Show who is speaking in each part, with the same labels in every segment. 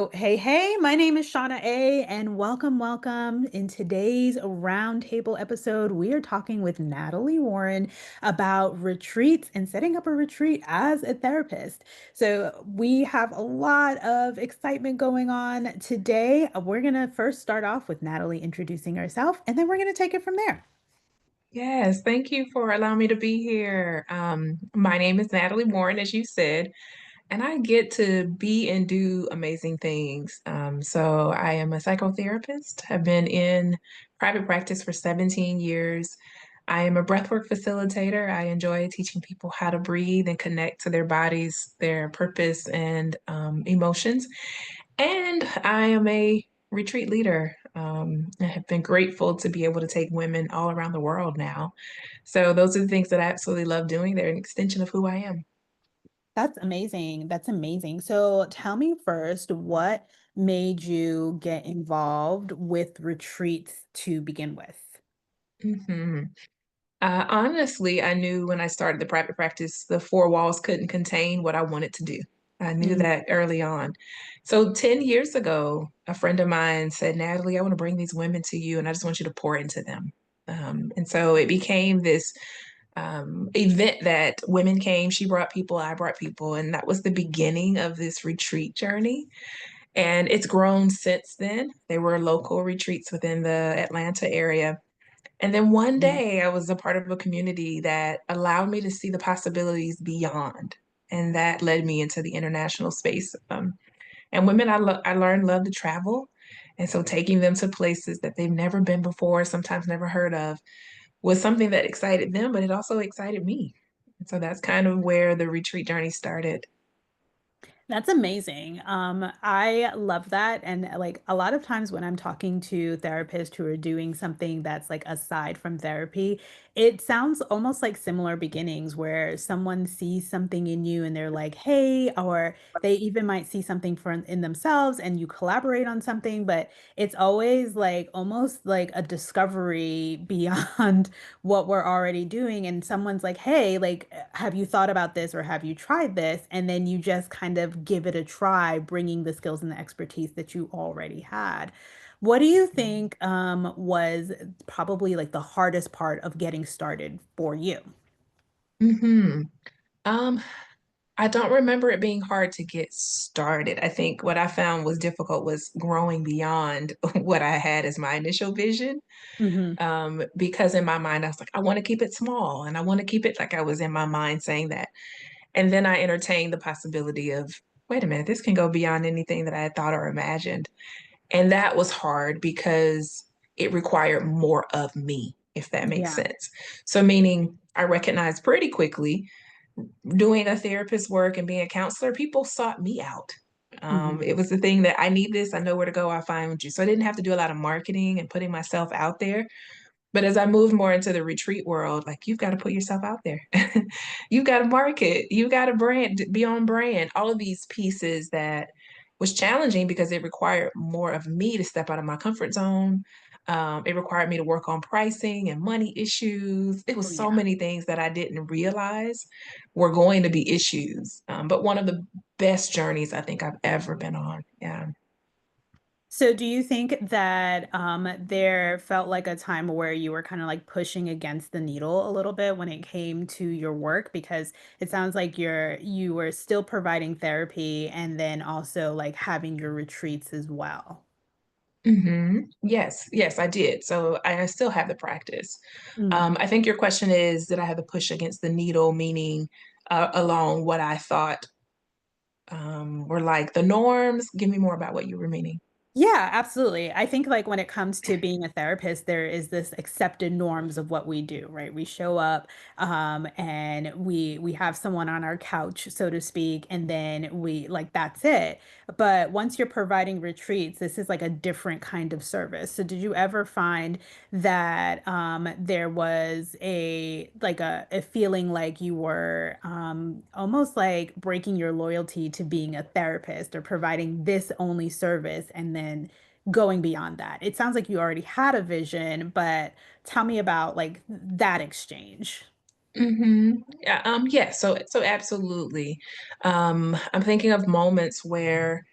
Speaker 1: So, hey, my name is Shauna A, and welcome. In today's Roundtable episode, we are talking with Natalie Warren about retreats and setting up a retreat as a therapist. So, we have a lot of excitement going on today. We're going to first start off with Natalie introducing herself, and then we're going to take it from there.
Speaker 2: Yes, thank you for allowing me to be here. My name is Natalie Warren, as you said, and I get to be and do amazing things. So I am a psychotherapist. I've been in private practice for 17 years. I am a breathwork facilitator. I enjoy teaching people how to breathe and connect to their bodies, their purpose, and emotions. And I am a retreat leader. I have been grateful to be able to take women all around the world now. So those are the things that I absolutely love doing. They're an extension of who I am.
Speaker 1: That's amazing. That's amazing. So, tell me first, what made you get involved with retreats to begin with?
Speaker 2: hmm Honestly, I knew when I started the private practice, the four walls couldn't contain what I wanted to do. I knew that early on. So 10 years ago, a friend of mine said, Natalie, I want to bring these women to you and I just want you to pour into them. And so it became this event that women came. She brought people, I brought people. And that was the beginning of this retreat journey. And it's grown since then. There were local retreats within the Atlanta area. And then one
Speaker 1: Mhm.
Speaker 2: day I was a part of a community that allowed me to see the possibilities beyond. And that led me into the international space. And women I learned love to travel. And so taking them to places that they've never been before, sometimes never heard of, was something that excited them, but it also excited me. And so that's kind of where the retreat journey started.
Speaker 1: That's amazing. I love that. And like a lot of times when I'm talking to therapists who are doing something that's like aside from therapy, it sounds almost like similar beginnings where someone sees something in you and they're like, hey, or they even might see something for in themselves and you collaborate on something, but it's always like almost like a discovery beyond what we're already doing. And someone's like, hey, like, have you thought about this or have you tried this? And then you just kind of give it a try, bringing the skills and the expertise that you already had. What do you think was probably like the hardest part of getting started for you?
Speaker 2: hmm Um, I don't remember it being hard to get started. I think what I found was difficult was growing beyond what I had as my initial vision.
Speaker 1: Hmm.
Speaker 2: Because in my mind, I was like, I want to keep it small and I want to keep it like I was in my mind saying that. And then I entertained the possibility of, wait a minute, this can go beyond anything that I had thought or imagined. And that was hard because it required more of me, if that makes
Speaker 1: Yeah.
Speaker 2: sense. So, meaning I recognized pretty quickly doing a therapist work and being a counselor, people sought me out.
Speaker 1: Hmm.
Speaker 2: It was the thing that I need this, I know where to go, I find you. So I didn't have to do a lot of marketing and putting myself out there. But as I moved more into the retreat world, like you've got to put yourself out there. You've got to market, you've got to brand, be on brand, all of these pieces that was challenging because it required more of me to step out of my comfort zone. It required me to work on pricing and money issues. It
Speaker 1: Oh,
Speaker 2: was so
Speaker 1: yeah.
Speaker 2: many things that I didn't realize were going to be issues. But one of the best journeys I think I've ever been on. Yeah.
Speaker 1: So do you think that there felt like a time where you were kind of like pushing against the needle a little bit when it came to your work? Because it sounds like you were still providing therapy and then also like having your retreats as well.
Speaker 2: Yes, yes, I did. So I still have the practice.
Speaker 1: Mm.
Speaker 2: I think your question is, did I have to push against the needle, meaning along what I thought were like the norms? Give me more about what you were meaning.
Speaker 1: Yeah, absolutely. I think like when it comes to being a therapist, there is this accepted norms of what we do, right? We show up and we have someone on our couch, so to speak, and then we like that's it. But once you're providing retreats, this is like a different kind of service. So did you ever find that there was a like a feeling like you were almost like breaking your loyalty to being a therapist or providing this only service and then going beyond that? It sounds like you already had a vision, but tell me about like that exchange.
Speaker 2: Yeah, yeah, so absolutely. I'm thinking of moments where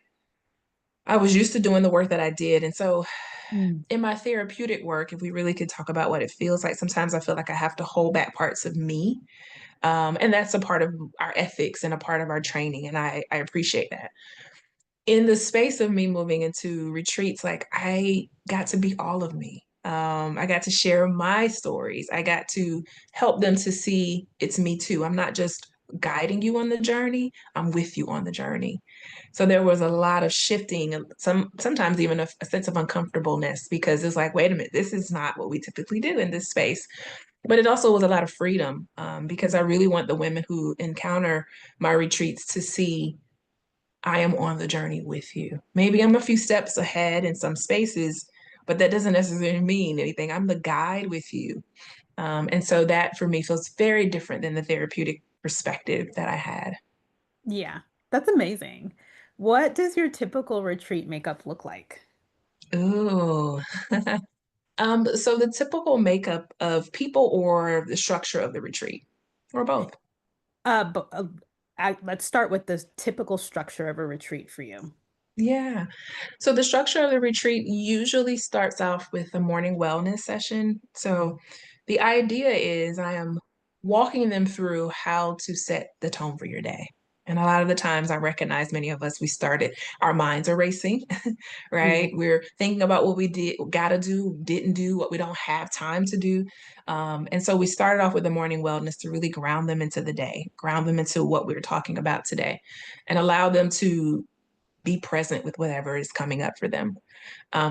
Speaker 2: I was used to doing the work that I did. And so
Speaker 1: Mm.
Speaker 2: in my therapeutic work, if we really could talk about what it feels like, sometimes I feel like I have to hold back parts of me. And that's a part of our ethics and a part of our training. And I appreciate that. In the space of me moving into retreats, like I got to be all of me. I got to share my stories. I got to help them to see it's me too. I'm not just guiding you on the journey, I'm with you on the journey. So there was a lot of shifting, sometimes even a sense of uncomfortableness because it's like, wait a minute, this is not what we typically do in this space. But it also was a lot of freedom because I really want the women who encounter my retreats to see I am on the journey with you. Maybe I'm a few steps ahead in some spaces, but that doesn't necessarily mean anything. I'm the guide with you. And so that for me feels very different than the therapeutic perspective that I had.
Speaker 1: Yeah, that's amazing. What does your typical retreat makeup look like?
Speaker 2: Ooh. So the typical makeup of people or the structure of the retreat, or both.
Speaker 1: But let's start with the typical structure of a retreat for you.
Speaker 2: Yeah. So the structure of the retreat usually starts off with a morning wellness session. So the idea is I am walking them through how to set the tone for your day. And a lot of the times I recognize many of us, we started, our minds are racing,
Speaker 1: Yeah.
Speaker 2: right? We're thinking about what we did, gotta do, didn't do, what we don't have time to do. And so we started off with the morning wellness to really ground them into the day, ground them into what we were talking about today, and allow them to be present with whatever is coming up for them.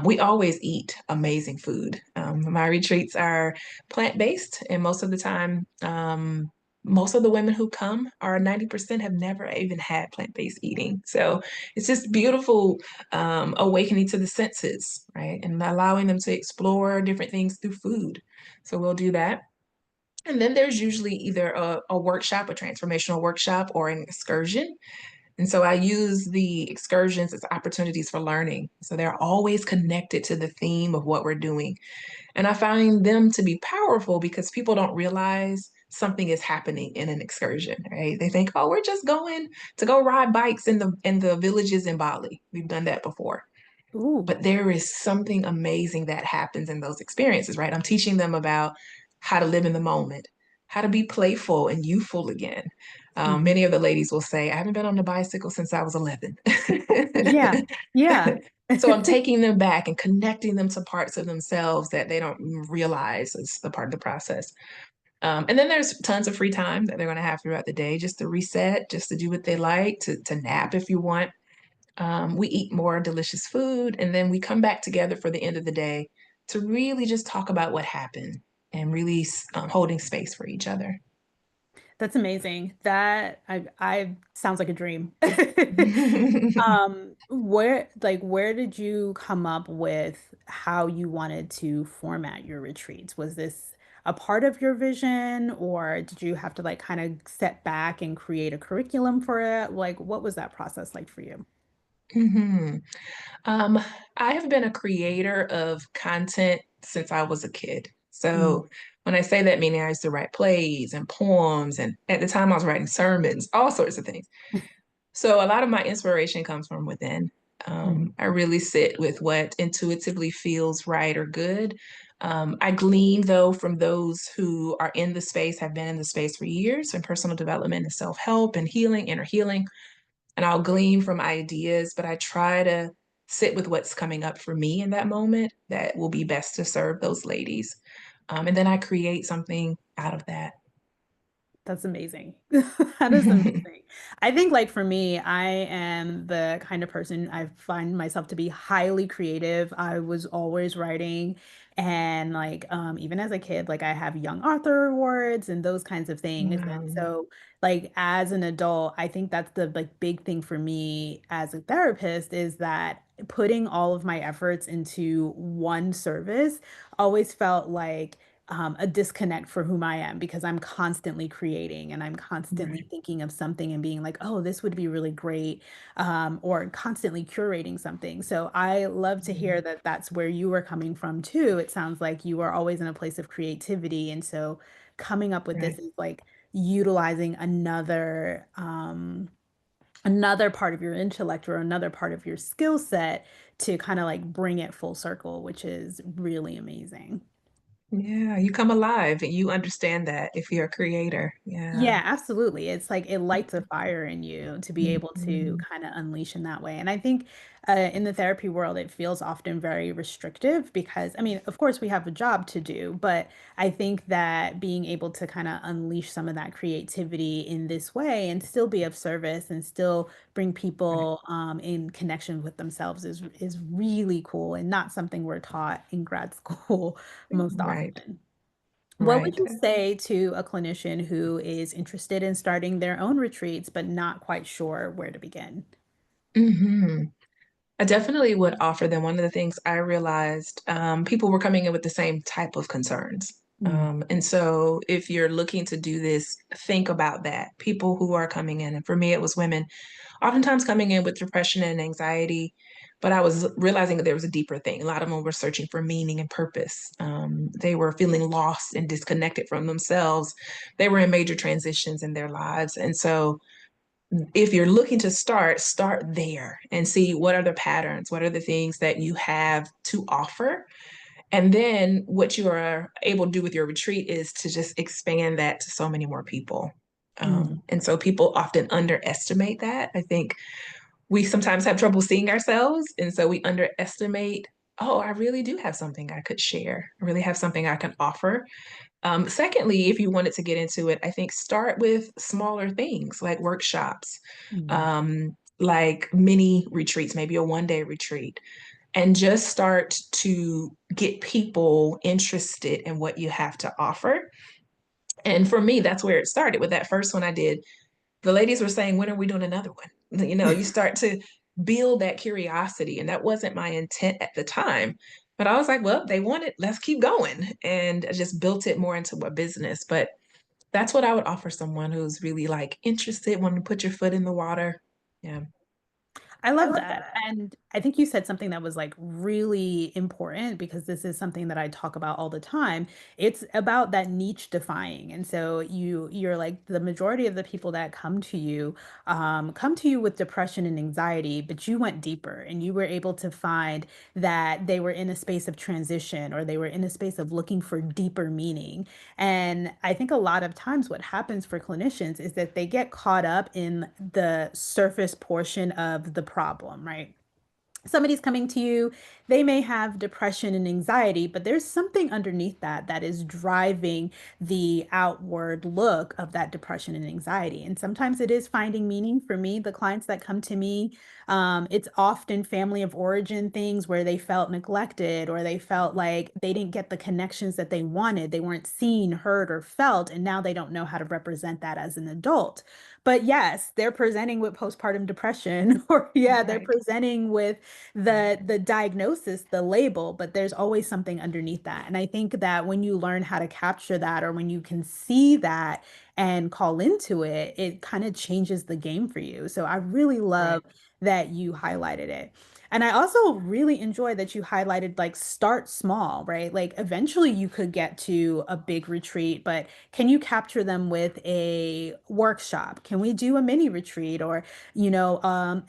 Speaker 2: We always eat amazing food. My retreats are plant based, and most of the time, most of the women who come are 90% have never even had plant based eating. So it's just beautiful awakening to the senses, right? And allowing them to explore different things through food. So we'll do that. And then there's usually either a workshop, a transformational workshop, or an excursion. And so I use the excursions as opportunities for learning. So they're always connected to the theme of what we're doing. And I find them to be powerful because people don't realize something is happening in an excursion, right? They think, oh, we're just going to go ride bikes in the villages in Bali. We've done that before.
Speaker 1: Ooh.
Speaker 2: But there is something amazing that happens in those experiences, right? I'm teaching them about how to live in the moment, how to be playful and youthful again.
Speaker 1: Mhm.
Speaker 2: Many of the ladies will say, I haven't been on a bicycle since I was 11.
Speaker 1: Yeah. Yeah.
Speaker 2: So I'm taking them back and connecting them to parts of themselves that they don't realize is the part of the process. And then there's tons of free time that they're going to have throughout the day just to reset, just to do what they like, to nap if you want. We eat more delicious food, and then we come back together for the end of the day to really just talk about what happened and really holding space for each other.
Speaker 1: That's amazing. I sounds like a dream. Where did you come up with how you wanted to format your retreats? Was this a part of your vision, or did you have to like kind of step back and create a curriculum for it? Like, what was that process like for you?
Speaker 2: hmm Um, I have been a creator of content since I was a kid.
Speaker 1: Mm,
Speaker 2: So when I say that, meaning I used to write plays and poems, and at the time I was writing sermons, all sorts of things. So a lot of my inspiration comes from within.
Speaker 1: mm,
Speaker 2: I really sit with what intuitively feels right or good. I glean though from those who are in the space, have been in the space for years in personal development and self-help and healing, inner healing. And I'll glean from ideas, but I try to sit with what's coming up for me in that moment that will be best to serve those ladies. And then I create something out of that.
Speaker 1: that's amazing. That is amazing. I think like for me, I am the kind of person I find myself to be highly creative. I was always writing and like even as a kid, like I have young author awards and those kinds of things. And
Speaker 2: Wow.
Speaker 1: so like as an adult, I think that's the like big thing for me as a therapist is that putting all of my efforts into one service always felt like a disconnect for whom I am because I'm constantly creating and I'm constantly
Speaker 2: Right.
Speaker 1: thinking of something and being like, oh, this would be really great, or constantly curating something. So I love to hear that that's where you were coming from too. It sounds like you are always in a place of creativity. And so coming up with this
Speaker 2: Right.
Speaker 1: is like utilizing another another part of your intellect or another part of your skill set to kind of like bring it full circle, which is really amazing.
Speaker 2: Yeah, you come alive and you understand that if you're a creator. Yeah.
Speaker 1: Yeah, absolutely. It's like it lights a fire in you to be able to
Speaker 2: Mhm.
Speaker 1: kind of unleash in that way. And I think in the therapy world, it feels often very restrictive because, I mean, of course, we have a job to do, but I think that being able to kind of unleash some of that creativity in this way and still be of service and still bring
Speaker 2: Right,
Speaker 1: people in connection with themselves is really cool and not something we're taught in grad school most
Speaker 2: right,
Speaker 1: often. What would
Speaker 2: right.
Speaker 1: you say to a clinician who is interested in starting their own retreats but not quite sure where to begin?
Speaker 2: hmm I definitely would offer them. One of the things I realized, people were coming in with the same type of concerns.
Speaker 1: Mm,
Speaker 2: And so if you're looking to do this, think about that. People who are coming in, and for me, it was women, oftentimes coming in with depression and anxiety. But I was realizing that there was a deeper thing. A lot of them were searching for meaning and purpose. They were feeling lost and disconnected from themselves. They were in major transitions in their lives. And so if you're looking to start there and see what are the patterns, what are the things that you have to offer. And then what you are able to do with your retreat is to just expand that to so many more people.
Speaker 1: mm.
Speaker 2: And so people often underestimate that. I think we sometimes have trouble seeing ourselves. And so we underestimate, oh, I really do have something I could share. I really have something I can offer. Secondly, if you wanted to get into it, I think start with smaller things like workshops,
Speaker 1: Mm.
Speaker 2: like mini retreats, maybe a 1 day retreat, and just start to get people interested in what you have to offer. And for me, that's where it started with that first one I did. The ladies were saying, when are we doing another one? You know, you start to build that curiosity. And that wasn't my intent at the time. But I was like, well, they want it, let's keep going. And I just built it more into a business. But that's what I would offer someone who's really like interested, wanting to put your foot in the water. Yeah.
Speaker 1: I
Speaker 2: I
Speaker 1: love
Speaker 2: love
Speaker 1: that.
Speaker 2: that.
Speaker 1: And I think you said something that was like really important because this is something that I talk about all the time. It's about that niche defying. And so you're like the majority of the people that come to you with depression and anxiety, but you went deeper and you were able to find that they were in a space of transition or they were in a space of looking for deeper meaning. And I think a lot of times what happens for clinicians is that they get caught up in the surface portion of the problem, right? Somebody's coming to you, they may have depression and anxiety, but there's something underneath that that is driving the outward look of that depression and anxiety. And sometimes it is finding meaning for me. The clients that come to me, it's often family of origin things where they felt neglected or they felt like they didn't get the connections that they wanted. They weren't seen, heard, or felt, and now they don't know how to represent that as an adult. But yes, they're presenting with postpartum depression, or yeah, they're
Speaker 2: Right.
Speaker 1: presenting with the diagnosis, the label, but there's always something underneath that. And I think that when you learn how to capture that or when you can see that and call into it, it kind of changes the game for you. So I really love
Speaker 2: Right.
Speaker 1: that you highlighted it. And I also really enjoy that you highlighted like start small, right? Like eventually you could get to a big retreat, but can you capture them with a workshop? Can we do a mini retreat or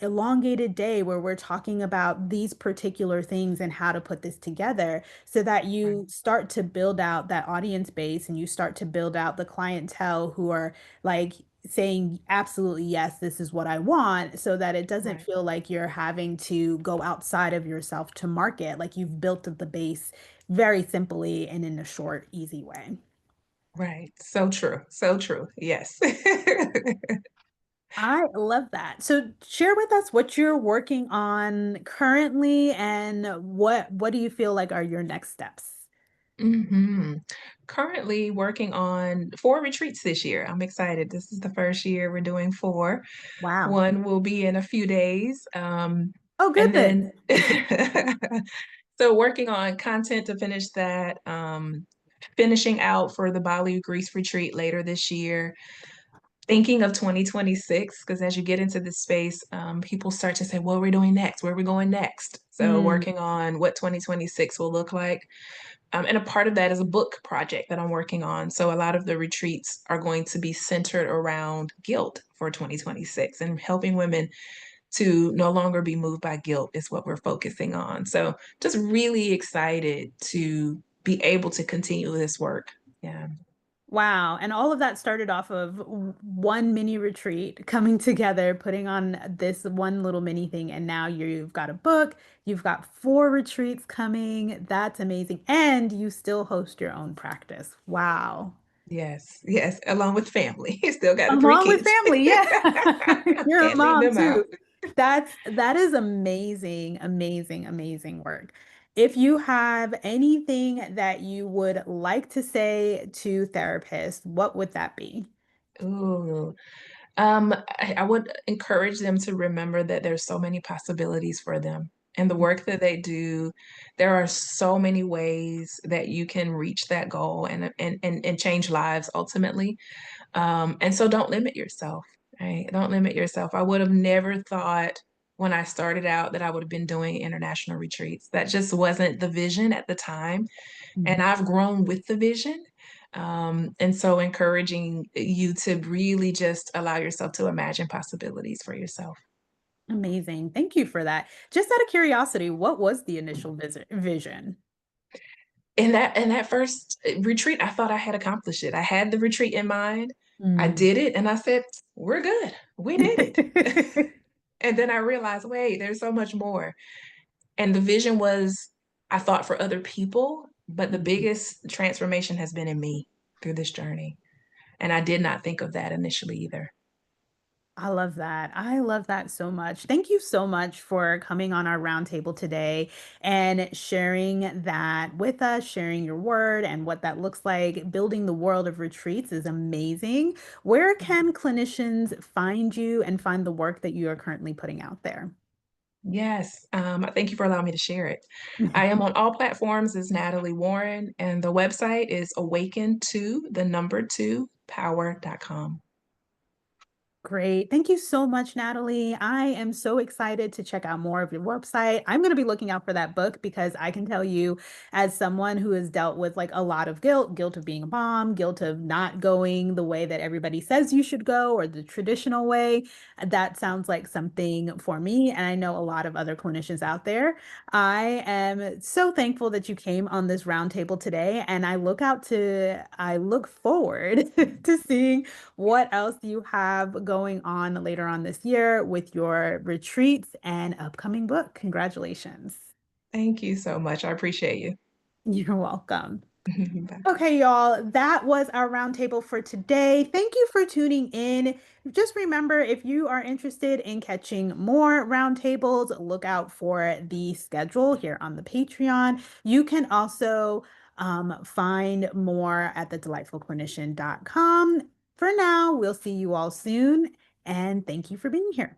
Speaker 1: elongated day where we're talking about these particular things and how to put this together so that
Speaker 2: Right.
Speaker 1: you start to build out that audience base and you start to build out the clientele who are like saying, absolutely, yes, this is what I want, so that it doesn't
Speaker 2: Right.
Speaker 1: feel like you're having to go outside of yourself to market. Like you've built the base very simply and in a short, easy way.
Speaker 2: Right. So true. So true. Yes.
Speaker 1: I love that. So share with us what you're working on currently and what do you feel like are your next steps?
Speaker 2: hmm Currently working on 4 retreats this year. I'm excited. This is the first year we're doing 4.
Speaker 1: Wow.
Speaker 2: One will be in a few days.
Speaker 1: Oh,
Speaker 2: And
Speaker 1: goodness.
Speaker 2: then, so working on content to finish that, finishing out for the Bali Greece retreat later this year. thinking of 2026, because as you get into this space, people start to say, what are we doing next? Where are we going next? So
Speaker 1: Mm,
Speaker 2: working on what 2026 will look like. And a part of that is a book project that I'm working on. So a lot of the retreats are going to be centered around guilt for 2026 and helping women to no longer be moved by guilt is what we're focusing on. So just really excited to be able to continue this work. Yeah.
Speaker 1: wow. And all of that started off of one mini retreat coming together, putting on this one little mini thing. And now you've got a book, you've got four retreats coming. That's amazing. And you still host your own practice. Wow.
Speaker 2: Yes, yes, along with family. Still got the three
Speaker 1: Along with
Speaker 2: kids.
Speaker 1: family, yeah. You're a
Speaker 2: Can't leave
Speaker 1: mom
Speaker 2: them out.
Speaker 1: too. That is amazing, amazing, amazing work. If you have anything that you would like to say to therapists, what would that be?
Speaker 2: Ooh. I would encourage them to remember that there's so many possibilities for them. And the work that they do, there are so many ways that you can reach that goal and change lives ultimately. And so don't limit yourself, right? Don't limit yourself. I would have never thought when I started out that I would have been doing international retreats. That just wasn't the vision at the time. And
Speaker 1: Mhm.
Speaker 2: I've grown with the vision. And so encouraging you to really just allow yourself to imagine possibilities for yourself.
Speaker 1: Amazing. Thank you for that. Just out of curiosity, what was the initial vision?
Speaker 2: In that first retreat, I thought I had accomplished it. I had the retreat in mind. I
Speaker 1: Mm.
Speaker 2: did it and I said, we're good. We did it. And then I realized, wait, there's so much more. And the vision was, I thought for other people, but the
Speaker 1: Mhm.
Speaker 2: biggest transformation has been in me through this journey. And I did not think of that initially either.
Speaker 1: I love that. I love that so much. Thank you so much for coming on our roundtable today and sharing that with us, sharing your word and what that looks like. Building the world of retreats is amazing. Where can clinicians find you and find the work that you are currently putting out there?
Speaker 2: Yes, thank you for allowing me to share it. I am on all platforms as Natalie Warren, and the website is awaken to the number two power.com.
Speaker 1: Great. Thank you so much, Natalie. I am so excited to check out more of your website. I'm going to be looking out for that book because I can tell you, as someone who has dealt with like a lot of guilt of being a mom, guilt of not going the way that everybody says you should go or the traditional way, that sounds like something for me. And I know a lot of other clinicians out there. I am so thankful that you came on this roundtable today, and I look forward to seeing what else you have going on later on this year with your retreats and upcoming book. Congratulations.
Speaker 2: Thank you so much. I appreciate you.
Speaker 1: You're welcome.
Speaker 2: Bye.
Speaker 1: Okay, y'all, that was our roundtable for today. Thank you for tuning in. Just remember, if you are interested in catching more roundtables, look out for the schedule here on the Patreon. You can also find more at thedelightfulclinician.com. For now, we'll see you all soon, and thank you for being here.